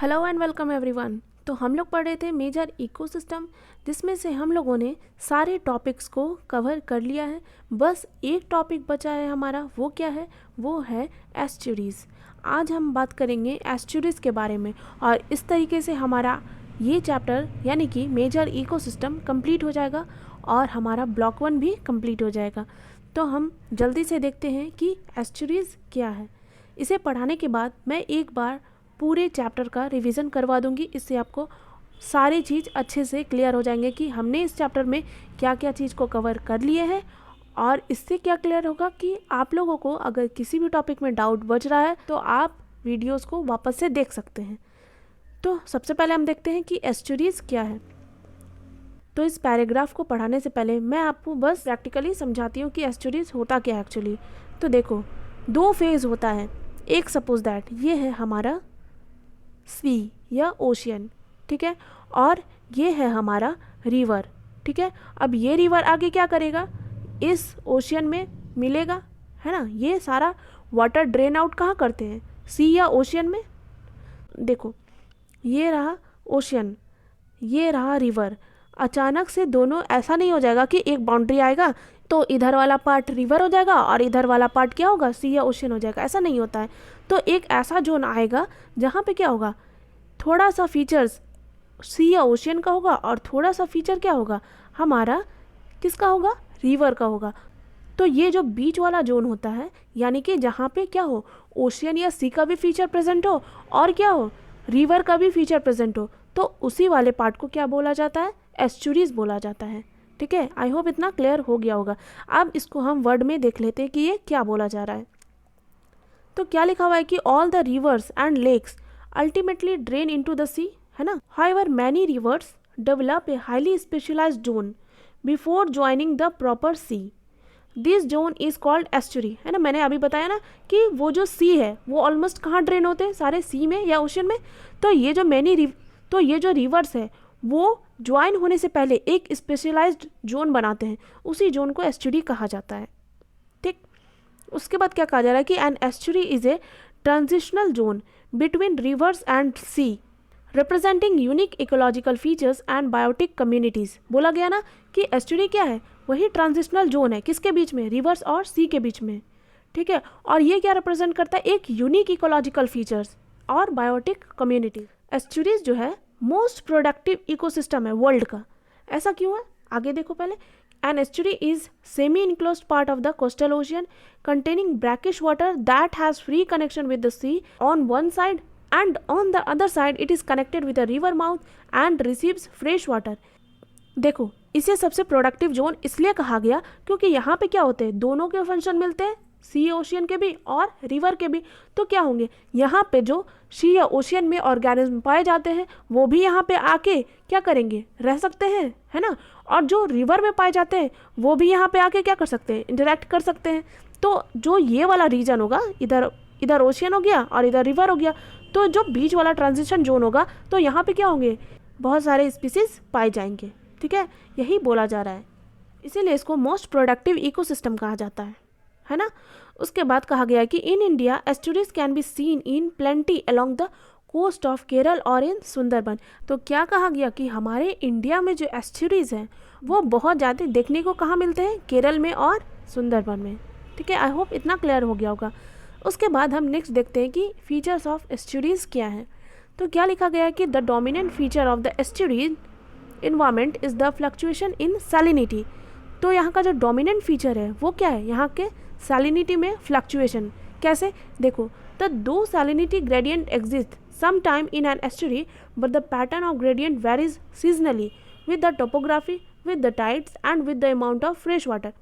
Hello and welcome everyone. तो हम लोग पढ़ रहे थे मेजर इकोसिस्टम, जिसमें से हम लोगों ने सारे टॉपिक्स को कवर कर लिया है। बस एक टॉपिक बचा है हमारा, वो क्या है? वो है एस्चुरीज़। आज हम बात करेंगे एस्चुरीज़ के बारे में और इस तरीके से हमारा ये चैप्टर यानी कि मेजर इकोसिस्टम कंप्लीट हो जाएगा और हमारा ब्लॉक 1 भी कंप्लीट हो जाएगा। तो हम जल्दी से देखते हैं कि एस्चुरीज़ क्या है। इसे पढ़ाने के बाद मैं एक बार पूरे चैप्टर का रिवीजन करवा दूंगी। इससे आपको सारी चीज़ अच्छे से क्लियर हो जाएंगे कि हमने इस चैप्टर में क्या क्या चीज़ को कवर कर लिए हैं। और इससे क्या क्लियर होगा कि आप लोगों को अगर किसी भी टॉपिक में डाउट बच रहा है तो आप वीडियोस को वापस से देख सकते हैं। तो सबसे पहले हम देखते हैं कि एस्चुरीज़ क्या है। तो इस पैराग्राफ को पढ़ाने से पहले मैं आपको बस प्रैक्टिकली समझाती हूँ कि एस्चुरीज़ होता क्या है एक्चुअली। तो देखो, दो फेज़ होता है। एक सपोज दैट ये है हमारा सी या ओशियन, ठीक है, और ये है हमारा रिवर, ठीक है। अब ये रिवर आगे क्या करेगा? इस ओशियन में मिलेगा, है ना। ये सारा वाटर ड्रेन आउट कहाँ करते हैं? सी या ओशियन में। देखो, ये रहा ओशियन, ये रहा रिवर। अचानक से दोनों ऐसा नहीं हो जाएगा कि एक बाउंड्री आएगा तो इधर वाला पार्ट रिवर हो जाएगा और इधर वाला पार्ट क्या होगा? सी या ओशियन हो जाएगा। ऐसा नहीं होता है। तो एक ऐसा जोन आएगा जहाँ पे क्या होगा, थोड़ा सा फीचर्स सी या ओशियन का होगा और थोड़ा सा फीचर क्या होगा, हमारा किसका होगा? रिवर का होगा। तो ये जो बीच वाला जोन होता है, यानी कि जहाँ पे क्या हो, ओशियन या सी का भी फीचर प्रेजेंट हो और क्या हो, रिवर का भी फीचर प्रेजेंट हो, तो उसी वाले पार्ट को क्या बोला जाता है? एस्चुरीज बोला जाता है, ठीक है। आई होप इतना क्लियर हो गया होगा। अब इसको हम वर्ड में देख लेते हैं कि ये क्या बोला जा रहा है। तो क्या लिखा हुआ है कि all the rivers and lakes ultimately drain into the sea, है ना। However many rivers develop a highly specialised zone before joining the proper sea. This zone is called estuary, है ना। मैंने अभी बताया ना कि वो जो सी है वो ऑलमोस्ट कहाँ ड्रेन होते हैं? सारे सी में या ओशन में। तो ये जो रिवर्स है वो ज्वाइन होने से पहले एक स्पेशलाइज्ड जोन बनाते हैं, उसी जोन को एस्चुरी कहा जाता है, ठीक। उसके बाद क्या कहा जा रहा है कि an estuary is a transitional zone between rivers and sea representing unique ecological features and biotic communities. बोला गया ना कि एस्चुरी क्या है? वही ट्रांजिशनल जोन है, किसके बीच में? रिवर्स और सी के बीच में, ठीक है। और ये क्या रिप्रेजेंट करता है? एक यूनिक इकोलॉजिकल फीचर्स और बायोटिक कम्युनिटी। एस्चुरीज जो है मोस्ट प्रोडक्टिव इकोसिस्टम है वर्ल्ड का। ऐसा क्यों है? आगे देखो पहले। An estuary is semi-enclosed part of the coastal ocean containing brackish water that has free connection with the sea on one side and on the other side it is connected with a river mouth and receives fresh water. देखो, इसे सबसे productive zone इसलिए कहा गया क्योंकि यहाँ पे क्या होते हैं? दोनों के फंक्शन मिलते हैं, सी ओशियन के भी और रिवर के भी। तो क्या होंगे, यहाँ पे जो सी या ओशियन में ऑर्गेनिज्म पाए जाते हैं वो भी यहाँ पे आके क्या करेंगे? रह सकते हैं, है ना। और जो रिवर में पाए जाते हैं वो भी यहाँ पे आके क्या कर सकते हैं? इंटरेक्ट कर सकते हैं। तो जो ये वाला रीजन होगा, इधर ओशियन हो गया और इधर रिवर हो गया, तो जो बीच वाला ट्रांजिशन जोन होगा तो यहाँ पे क्या होंगे? बहुत सारे स्पीसीज पाए जाएंगे, ठीक है। यही बोला जा रहा है, इसीलिए इसको मोस्ट प्रोडक्टिव इकोसिस्टम कहा जाता है ना। उसके बाद कहा गया कि in India estuaries can be seen in plenty along the coast of Kerala और इन सुंदरबन। तो क्या कहा गया कि हमारे इंडिया में जो एस्चुरीज हैं वो बहुत ज़्यादा देखने को कहाँ मिलते हैं? केरल में और सुंदरबन में, ठीक है। आई होप इतना क्लियर हो गया होगा। उसके बाद हम नेक्स्ट देखते हैं कि फीचर्स ऑफ एस्चुरीज क्या है। तो क्या लिखा गया है कि the dominant feature of the estuaries environment is the fluctuation in salinity. तो यहाँ का जो डोमिनेंट फीचर है वो क्या है? यहाँ के सैलिनिटी में फ्लक्चुएशन। कैसे? देखो, द दो salinity gradient exist some time in an estuary but the pattern of gradient varies seasonally with the topography, with the tides and with the amount of fresh water.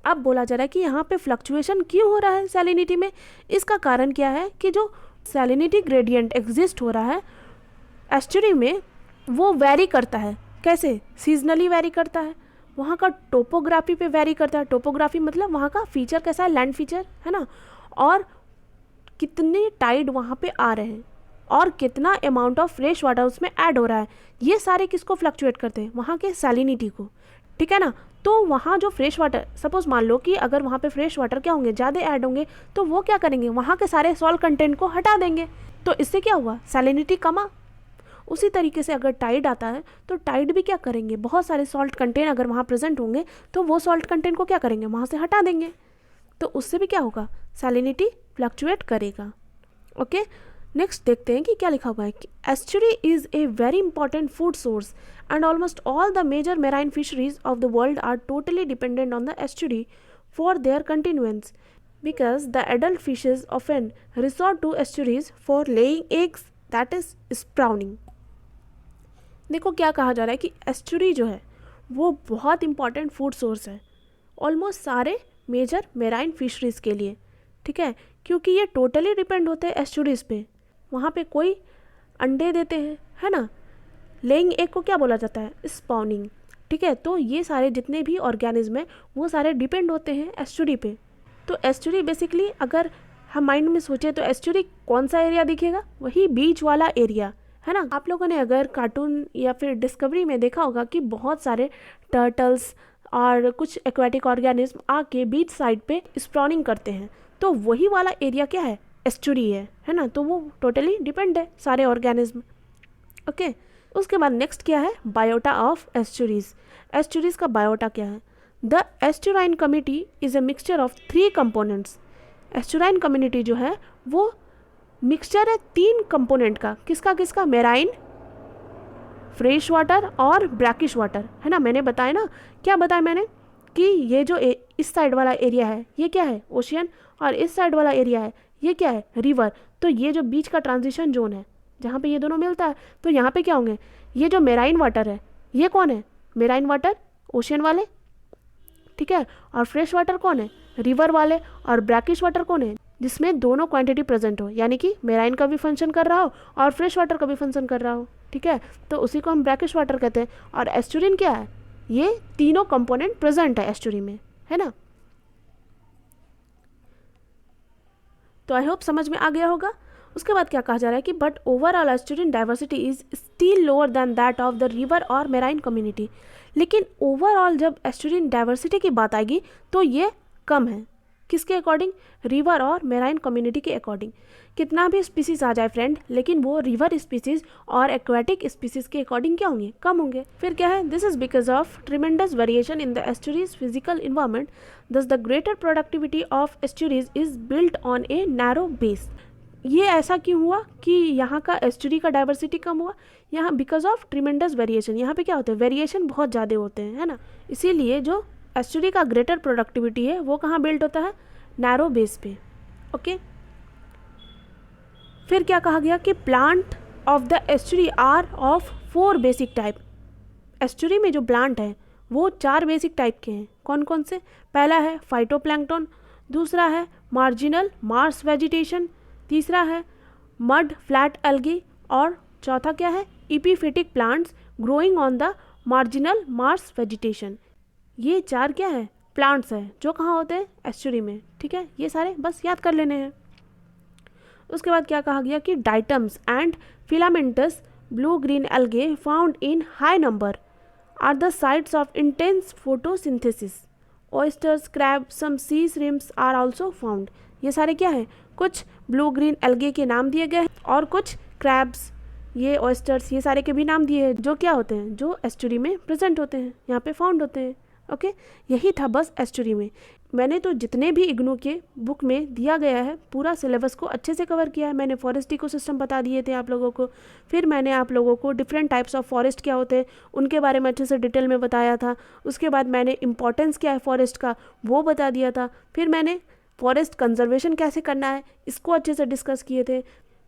अब बोला जा रहा है कि यहाँ पे फ्लक्चुएशन क्यों हो रहा है सैलिनिटी में? इसका कारण क्या है कि जो सैलिनिटी ग्रेडियंट एग्जिस्ट हो रहा है एस्चुरी में वो वेरी करता है। कैसे? सीजनली वेरी करता है। वहाँ का टोपोग्राफी पे वेरी करता है। टोपोग्राफी मतलब वहाँ का फीचर कैसा है? लैंड फीचर, है ना। और कितने टाइड वहाँ पे आ रहे हैं और कितना अमाउंट ऑफ फ्रेश वाटर उसमें ऐड हो रहा है, ये सारे किसको फ्लक्चुएट करते हैं? वहाँ के सैलिनिटी को, ठीक है ना। तो वहाँ जो फ्रेश वाटर, सपोज मान लो कि अगर वहाँ पे फ्रेश वाटर क्या होंगे, ज़्यादा ऐड होंगे, तो वो क्या करेंगे, वहाँ के सारे सॉल्ट कंटेंट को हटा देंगे, तो इससे क्या हुआ, सैलिनिटी कमा। उसी तरीके से अगर टाइड आता है तो टाइड भी क्या करेंगे, बहुत सारे सॉल्ट कंटेंट अगर वहाँ प्रेजेंट होंगे तो वो सॉल्ट कंटेंट को क्या करेंगे, वहाँ से हटा देंगे, तो उससे भी क्या होगा, सैलिनिटी फ्लक्चुएट करेगा। ओके, नेक्स्ट देखते हैं कि क्या लिखा हुआ है कि estuary is a very important food source and almost all the major marine fisheries of the world are totally dependent on the estuary for their continuance because the adult fishes often resort to estuaries for laying eggs, that is spawning। देखो क्या कहा जा रहा है कि estuary जो है वो बहुत इंपॉर्टेंट फूड सोर्स है ऑलमोस्ट सारे मेजर मेराइन फिशरीज के लिए, ठीक है, क्योंकि ये टोटली डिपेंड होते हैं एस्चुरीज पे। वहाँ पे कोई अंडे देते हैं, है ना, लेइंग एग को क्या बोला जाता है, स्पॉनिंग, ठीक है। तो ये सारे जितने भी ऑर्गेनिज्म हैं वो सारे डिपेंड होते हैं एस्चुरी पे। तो एस्चुरी बेसिकली अगर हम माइंड में सोचे तो एस्चुरी कौन सा एरिया दिखेगा, वही बीच वाला एरिया, है ना। आप लोगों ने अगर कार्टून या फिर डिस्कवरी में देखा होगा कि बहुत सारे टर्टल्स और कुछ एक्वेटिक ऑर्गेनिज्म आके बीच साइड पे स्प्रॉनिंग करते हैं, तो वही वाला एरिया क्या है, एस्चुरी है ना। तो वो टोटली डिपेंड है सारे ऑर्गेनिज्म। ओके, उसके बाद नेक्स्ट क्या है, बायोटा ऑफ एस्चुरीज। एस्चुरीज का बायोटा क्या है, the estuarine community is a mixture of 3 components. Estuarine community जो है वो मिक्सचर है 3 कंपोनेंट का, किसका किसका, मेराइन, फ्रेश वाटर और ब्रैकिश वाटर, है ना। मैंने बताया ना, क्या बताया मैंने कि ये जो इस साइड वाला एरिया है ये क्या है, ओशियन, और इस साइड वाला एरिया है ये क्या है, रिवर। तो ये जो बीच का ट्रांजिशन जोन है जहाँ पे ये दोनों मिलता है, तो यहाँ पे क्या होंगे, ये जो मेराइन वाटर है ये कौन है, मेराइन वाटर ओशियन वाले, ठीक है, और फ्रेश वाटर कौन है, रिवर वाले, और ब्रैकिश वाटर कौन है, जिसमें दोनों क्वांटिटी प्रेजेंट हो, यानी कि मेराइन का भी फंक्शन कर रहा हो और फ्रेश वाटर का भी फंक्शन कर रहा हो, ठीक है। तो उसी को हम ब्रैकिश वाटर कहते हैं। और एस्चुरिन क्या है, ये तीनों कंपोनेंट प्रेजेंट है एस्चुरी में, है ना। तो आई होप समझ में आ गया होगा। उसके बाद क्या कहा जा रहा है कि but overall estuarine diversity is still lower than that of the river और मेराइन कम्युनिटी। लेकिन ओवरऑल जब एस्चुरिन डाइवर्सिटी की बात आएगी तो ये कम है, किसके अकॉर्डिंग, रिवर और मेराइन कम्युनिटी के अकॉर्डिंग। कितना भी स्पीसीज आ जाए फ्रेंड, लेकिन वो रिवर स्पीसीज और एक्वेटिक स्पीसीज के अकॉर्डिंग क्या होंगे, कम होंगे। फिर क्या है, this is because of tremendous variation in the estuaries physical environment, दस the greater productivity of estuaries is built on a narrow base. ये ऐसा क्यों हुआ कि यहाँ का एस्चुरी का डाइवर्सिटी कम हुआ, यहाँ बिकॉज ऑफ ट्रिमेंडस वेरिएशन। यहाँ पे क्या होता है, वेरिएशन बहुत ज़्यादा होते हैं, है ना। इसीलिए जो एस्चुरी का ग्रेटर प्रोडक्टिविटी है वो कहाँ बिल्ड होता है, नैरो बेस पे। ओके, फिर क्या कहा गया कि plant of the estuary are of 4 basic type. Estuary में जो प्लांट है वो 4 बेसिक टाइप के हैं। कौन कौन से, पहला है फाइटोप्लैंक्टन, दूसरा है मार्जिनल मार्स वेजिटेशन, तीसरा है मड फ्लैट एल्गी, और चौथा क्या है, epiphytic plants growing on the marginal marsh vegetation. ये 4 क्या है, प्लांट्स हैं जो कहाँ होते हैं, एस्चुरी में, ठीक है। ये सारे बस याद कर लेने हैं। उसके बाद क्या कहा गया कि diatoms and filamentous blue green algae found in high number are the sites of intense photosynthesis. Oysters, crab, some sea shrimps are also found. ये सारे क्या है, कुछ ब्लू ग्रीन एल्गे के नाम दिए गए हैं और कुछ क्रैब्स, ये ऑयस्टर्स, ये सारे के भी नाम दिए हैं जो क्या होते हैं, जो एस्चुरी में प्रेजेंट होते हैं, यहाँ पे फाउंड होते हैं। ओके, यही था बस एस्चुरी में। मैंने तो जितने भी इग्नू के बुक में दिया गया है पूरा सिलेबस को अच्छे से कवर किया है। मैंने फॉरेस्ट इकोसिस्टम बता दिए थे आप लोगों को, फिर मैंने आप लोगों को डिफरेंट टाइप्स ऑफ फॉरेस्ट क्या होते हैं उनके बारे में अच्छे से डिटेल में बताया था। उसके बाद मैंने इंपॉर्टेंस क्या है फॉरेस्ट का वो बता दिया था। फिर मैंने फॉरेस्ट कंजर्वेशन कैसे करना है इसको अच्छे से डिस्कस किए थे।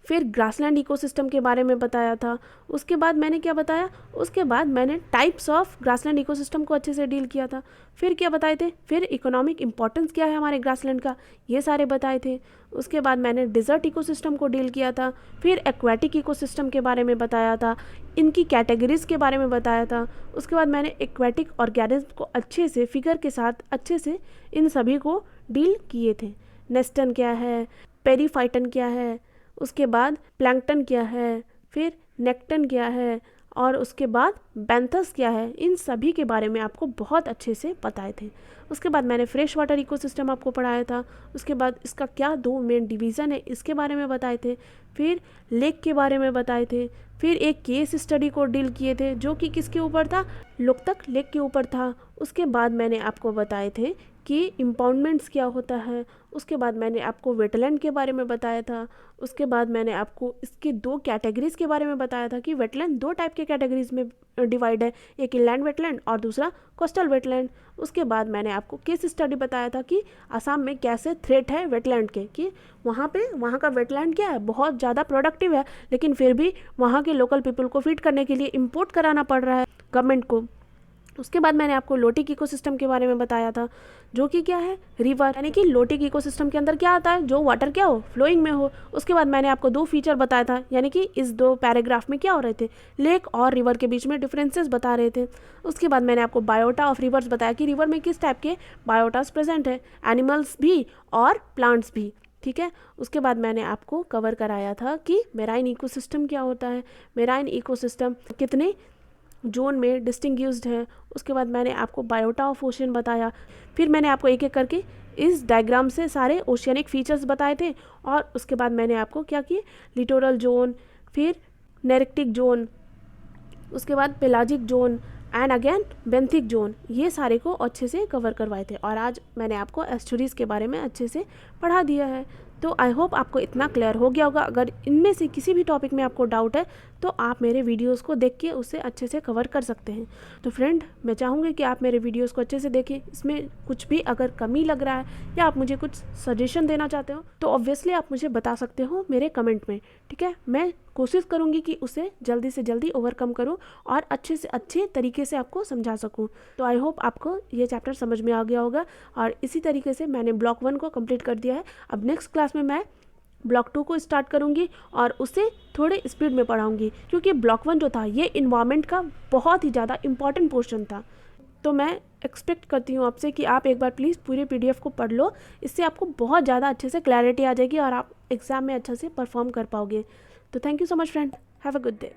फिर ग्रासलैंड इकोसिस्टम के बारे में बताया था। उसके बाद मैंने क्या बताया, उसके बाद मैंने टाइप्स ऑफ ग्रासलैंड इकोसिस्टम को अच्छे से डील किया था। फिर क्या बताए थे, फिर इकोनॉमिक इंपॉर्टेंस क्या है हमारे ग्रासलैंड का, ये सारे बताए थे। उसके बाद मैंने डिज़र्ट इकोसिस्टम को डील किया था। फिर एक्वेटिक इकोसिस्टम के बारे में बताया था, इनकी कैटेगरीज़ के बारे में बताया था। उसके बाद मैंने एक्वेटिक ऑर्गेनिज्म को अच्छे से फिगर के साथ अच्छे से इन सभी को डील किए थे। नेस्टन क्या है, पेरीफाइटन क्या है, उसके बाद प्लैंकटन क्या है, फिर नेक्टन क्या है, और उसके बाद बैंथस क्या है, इन सभी के बारे में आपको बहुत अच्छे से बताए थे। उसके बाद मैंने फ्रेश वाटर इकोसिस्टम आपको पढ़ाया था। उसके बाद इसका क्या 2 मेन डिवीज़न है इसके बारे में बताए थे। फिर लेक के बारे में बताए थे। फिर एक केस स्टडी को डील किए थे जो कि किसके ऊपर था, लोकतक लेक के ऊपर था। उसके बाद मैंने आपको बताए थे कि इम्पाउंडमेंट्स क्या होता है। उसके बाद मैंने आपको वेटलैंड के बारे में बताया था। उसके बाद मैंने आपको इसके 2 कैटेगरीज़ के बारे में बताया था कि वेटलैंड 2 टाइप के कैटेगरीज़ में डिवाइड है, एक इनलैंड वेटलैंड और दूसरा कोस्टल वेटलैंड। उसके बाद मैंने आपको केस स्टडी बताया था कि असम में कैसे थ्रेट है वेटलैंड के, कि वहाँ का वेटलैंड क्या है, बहुत ज़्यादा प्रोडक्टिव है, लेकिन फिर भी वहाँ के लोकल पीपल को फीड करने के लिए इम्पोर्ट कराना पड़ रहा है गवर्नमेंट को। उसके बाद मैंने आपको लोटिक इकोसिस्टम के बारे में बताया था जो कि क्या है, रिवर, यानी कि लोटिक इकोसिस्टम के अंदर क्या आता है, जो वाटर क्या हो, फ्लोइंग में हो। उसके बाद मैंने आपको 2 फीचर बताया था, यानी कि इस 2 पैराग्राफ में क्या हो रहे थे, लेक और रिवर के बीच में डिफरेंसेस बता रहे थे। उसके बाद मैंने आपको बायोटा ऑफ रिवर्स बताया कि रिवर में किस टाइप के बायोटास प्रेजेंट है, एनिमल्स भी और प्लांट्स भी, ठीक है। उसके बाद मैंने आपको कवर कराया था कि मेराइन इकोसिस्टम क्या होता है, मेराइन इकोसिस्टम कितने जोन में डिस्टिंग्यूज्ड है। उसके बाद मैंने आपको बायोटा ऑफ ओशियन बताया। फिर मैंने आपको एक एक करके इस डायग्राम से सारे ओशियनिक फीचर्स बताए थे। और उसके बाद मैंने आपको क्या किए, लिटोरल जोन, फिर नेरेक्टिक जोन, उसके बाद pelagic zone and again benthic zone, ये सारे को अच्छे से कवर करवाए थे। और आज मैंने आपको एस्चुरीज के बारे में अच्छे से पढ़ा दिया है। तो आई होप आपको इतना क्लियर हो गया होगा। अगर इनमें से किसी भी टॉपिक में आपको डाउट है तो आप मेरे वीडियोस को देख के उसे अच्छे से कवर कर सकते हैं। तो फ्रेंड, मैं चाहूँगी कि आप मेरे वीडियोस को अच्छे से देखें। इसमें कुछ भी अगर कमी लग रहा है या आप मुझे कुछ सजेशन देना चाहते हो तो ऑब्वियसली आप मुझे बता सकते हो मेरे कमेंट में, ठीक है। मैं कोशिश करूँगी कि उसे जल्दी से जल्दी ओवरकम करूँ और अच्छे से अच्छे तरीके से आपको समझा सकूँ। तो आई होप आपको ये चैप्टर समझ में आ गया होगा। और इसी तरीके से मैंने ब्लॉक 1 को कंप्लीट कर दिया है। अब नेक्स्ट क्लास में मैं ब्लॉक 2 को स्टार्ट करूँगी और उसे थोड़े स्पीड में पढ़ाऊँगी, क्योंकि ब्लॉक 1 जो था ये इन्वायरमेंट का बहुत ही ज़्यादा इंपॉर्टेंट पोर्शन था। तो मैं एक्सपेक्ट करती हूँ आपसे कि आप एक बार प्लीज़ पूरे PDF को पढ़ लो। इससे आपको बहुत ज़्यादा अच्छे से क्लैरिटी आ जाएगी और आप एग्ज़ाम में अच्छे से परफॉर्म कर पाओगे। तो thank you so much friend, have a good day.